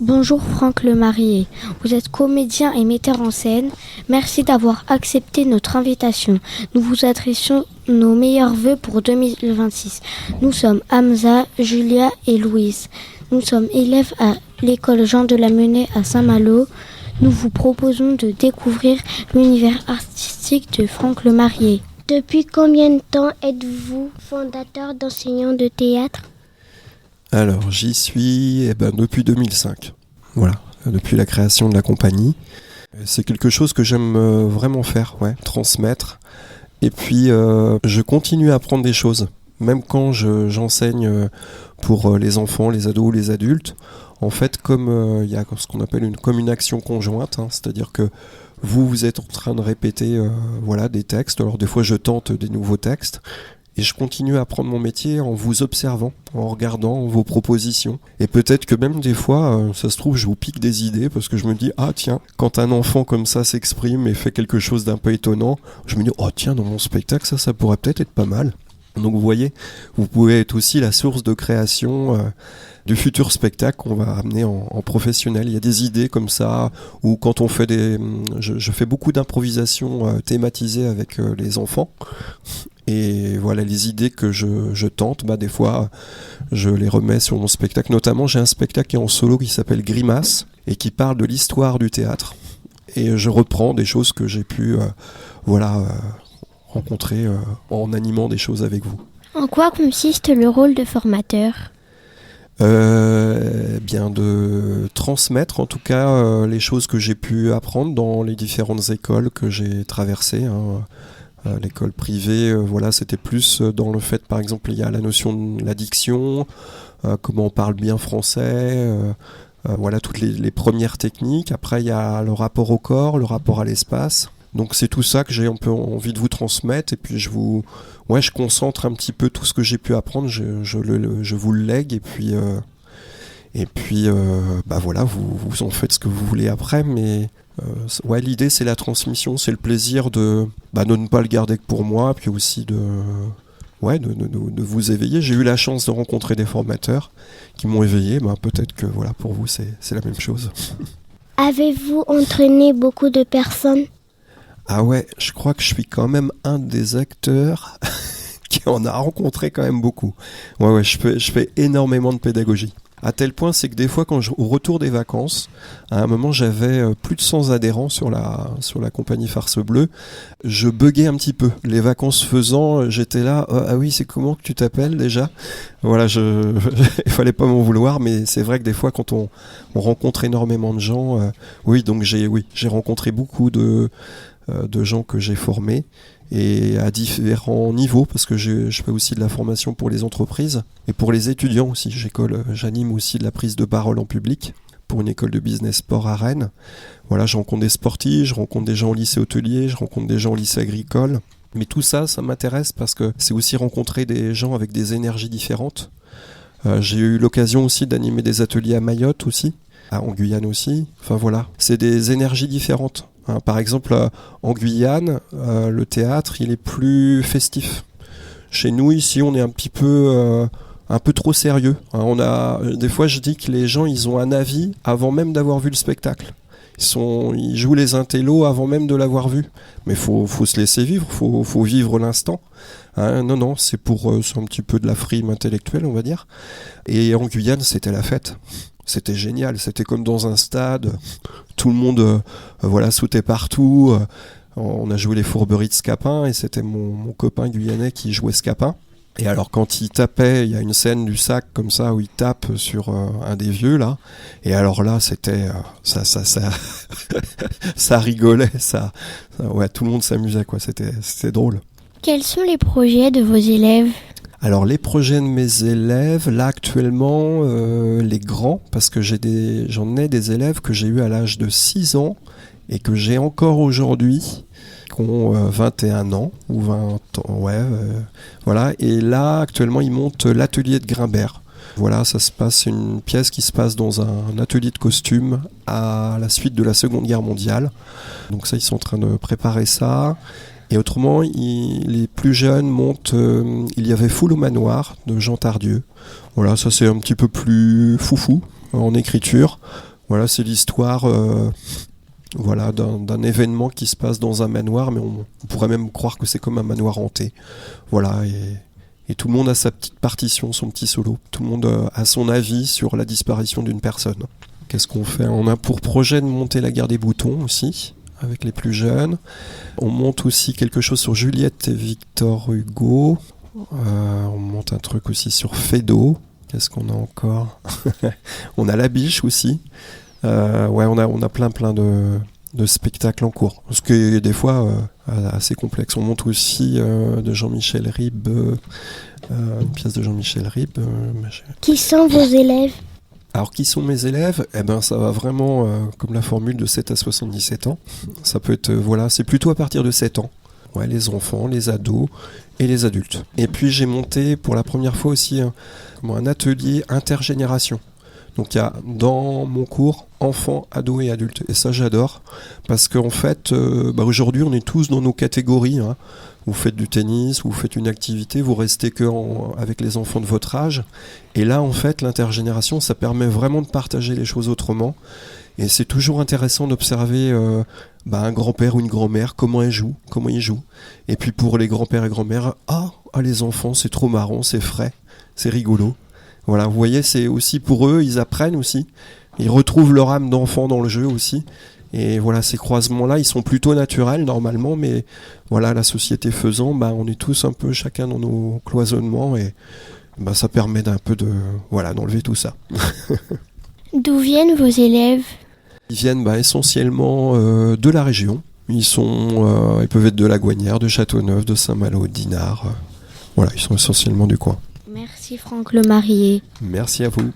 Bonjour Franck Lemarié, vous êtes comédien et metteur en scène. Merci d'avoir accepté notre invitation. Nous vous adressons nos meilleurs vœux pour 2026. Nous sommes Hamza, Julia et Louise. Nous sommes élèves à l'école Jean de la Menaye à Saint-Malo. Nous vous proposons de découvrir l'univers artistique de Franck Lemarié. Depuis combien de temps êtes-vous fondateur d'enseignants de théâtre ? Alors, j'y suis depuis 2005. Voilà, depuis la création de la compagnie. C'est quelque chose que j'aime vraiment faire, transmettre. Et puis, je continue à apprendre des choses. Même quand j'enseigne pour les enfants, les ados, les adultes. En fait, comme il y a ce qu'on appelle une action conjointe, c'est-à-dire que vous êtes en train de répéter des textes. Alors, des fois, je tente des nouveaux textes. Et je continue à apprendre mon métier en vous observant, en regardant vos propositions. Et peut-être que même des fois, ça se trouve, je vous pique des idées parce que je me dis, ah tiens, quand un enfant comme ça s'exprime et fait quelque chose d'un peu étonnant, je me dis, oh tiens, dans mon spectacle, ça pourrait peut-être être pas mal. Donc vous voyez, vous pouvez être aussi la source de création du futur spectacle qu'on va amener en professionnel. Il y a des idées comme ça, ou quand on fait je fais beaucoup d'improvisation thématisée avec les enfants. Et voilà, les idées que je tente, des fois, je les remets sur mon spectacle. Notamment, j'ai un spectacle qui est en solo qui s'appelle Grimace et qui parle de l'histoire du théâtre. Et je reprends des choses que j'ai pu rencontrer en animant des choses avec vous. En quoi consiste le rôle de formateur ? De transmettre en tout cas les choses que j'ai pu apprendre dans les différentes écoles que j'ai traversées. L'école privée, c'était plus dans le fait, par exemple, il y a la notion de la diction, comment on parle bien français, toutes les premières techniques. Après, il y a le rapport au corps, le rapport à l'espace. Donc c'est tout ça que j'ai un peu envie de vous transmettre, et puis je concentre un petit peu tout ce que j'ai pu apprendre, je vous le lègue, et puis vous en faites ce que vous voulez après, mais l'idée c'est la transmission, c'est le plaisir de ne pas le garder que pour moi, puis aussi de vous éveiller. J'ai eu la chance de rencontrer des formateurs qui m'ont éveillé, peut-être que pour vous c'est la même chose. Avez-vous entraîné beaucoup de personnes ? Ah ouais, je crois que je suis quand même un des acteurs qui en a rencontré quand même beaucoup. Je fais énormément de pédagogie. À tel point, c'est que des fois, au retour des vacances, à un moment, j'avais plus de 100 adhérents sur la compagnie Farce Bleue. Je buguais un petit peu. Les vacances faisant, j'étais là, ah oui, c'est comment que tu t'appelles déjà ? Voilà, il fallait pas m'en vouloir, mais c'est vrai que des fois, quand on rencontre énormément de gens, donc j'ai rencontré beaucoup de gens que j'ai formés, et à différents niveaux, parce que je fais aussi de la formation pour les entreprises et pour les étudiants aussi. J'anime aussi de la prise de parole en public pour une école de business sport à Rennes. Voilà, je rencontre des sportifs, je rencontre des gens au lycée hôtelier, je rencontre des gens au lycée agricole. Mais tout ça, ça m'intéresse parce que c'est aussi rencontrer des gens avec des énergies différentes. J'ai eu l'occasion aussi d'animer des ateliers à Mayotte aussi, en Guyane aussi. Enfin voilà, c'est des énergies différentes. Par exemple, en Guyane, le théâtre, il est plus festif. Chez nous, ici, on est un peu trop sérieux. Des fois, je dis que les gens, ils ont un avis avant même d'avoir vu le spectacle. Ils jouent les intellos avant même de l'avoir vu. Mais faut se laisser vivre, faut vivre l'instant. Non, c'est un petit peu de la frime intellectuelle, on va dire. Et en Guyane, c'était la fête. C'était génial, c'était comme dans un stade, tout le monde sautait partout. On a joué les fourberies de Scapin, et c'était mon copain guyanais qui jouait Scapin. Et alors quand il tapait, il y a une scène du sac comme ça où il tape sur un des vieux là, et alors là c'était ça rigolait, tout le monde s'amusait quoi, c'était drôle. Quels sont les projets de vos élèves ? Alors les projets de mes élèves, là actuellement, les grands, parce que j'en ai des élèves que j'ai eu à l'âge de 6 ans et que j'ai encore aujourd'hui, qui ont 21 ans ou 20 ans, voilà. Et là actuellement ils montent l'atelier de Grimbert. Voilà, c'est une pièce qui se passe dans un atelier de costumes à la suite de la Seconde Guerre mondiale. Donc ça, ils sont en train de préparer ça. Et autrement, les plus jeunes montent Il y avait Foule au manoir de Jean Tardieu. Voilà, ça c'est un petit peu plus foufou en écriture. Voilà, c'est l'histoire voilà, d'un événement qui se passe dans un manoir, mais on pourrait même croire que c'est comme un manoir hanté. Voilà, et tout le monde a sa petite partition, son petit solo. Tout le monde a son avis sur la disparition d'une personne. Qu'est-ce qu'on fait ? On a pour projet de monter la guerre des boutons aussi, avec les plus jeunes. On monte aussi quelque chose sur Juliette et Victor Hugo. On monte un truc aussi sur Fédo. Qu'est-ce qu'on a encore ? On a La Biche aussi. Ouais, on a plein de spectacles en cours. Ce qui est des fois assez complexe. On monte aussi de Jean-Michel Ribes, une pièce de Jean-Michel Ribes. Qui sont vos élèves ? Alors, qui sont mes élèves ? Eh ben, ça va vraiment comme la formule de 7 à 77 ans. Ça peut être, voilà, c'est plutôt à partir de 7 ans. Ouais, les enfants, les ados et les adultes. Et puis, j'ai monté pour la première fois aussi un atelier intergénération. Donc il y a dans mon cours enfants, ados et adultes. Et ça j'adore parce qu'en fait aujourd'hui on est tous dans nos catégories. Hein. Vous faites du tennis, vous faites une activité, vous restez avec les enfants de votre âge. Et là en fait l'intergénération ça permet vraiment de partager les choses autrement. Et c'est toujours intéressant d'observer un grand-père ou une grand-mère, comment ils jouent. Et puis pour les grands-pères et grand-mères, les enfants c'est trop marrant, c'est frais, c'est rigolo. Voilà, vous voyez, c'est aussi pour eux, ils apprennent aussi, ils retrouvent leur âme d'enfant dans le jeu aussi, et voilà, ces croisements-là, ils sont plutôt naturels normalement, mais voilà, la société faisant, on est tous un peu chacun dans nos cloisonnements, et ça permet d'enlever tout ça. D'où viennent vos élèves ? Ils viennent essentiellement de la région, ils peuvent être de La Gouanière, de Châteauneuf, de Saint-Malo, d'Inard, voilà, ils sont essentiellement du coin. Merci Franck Lemarié. Merci à vous.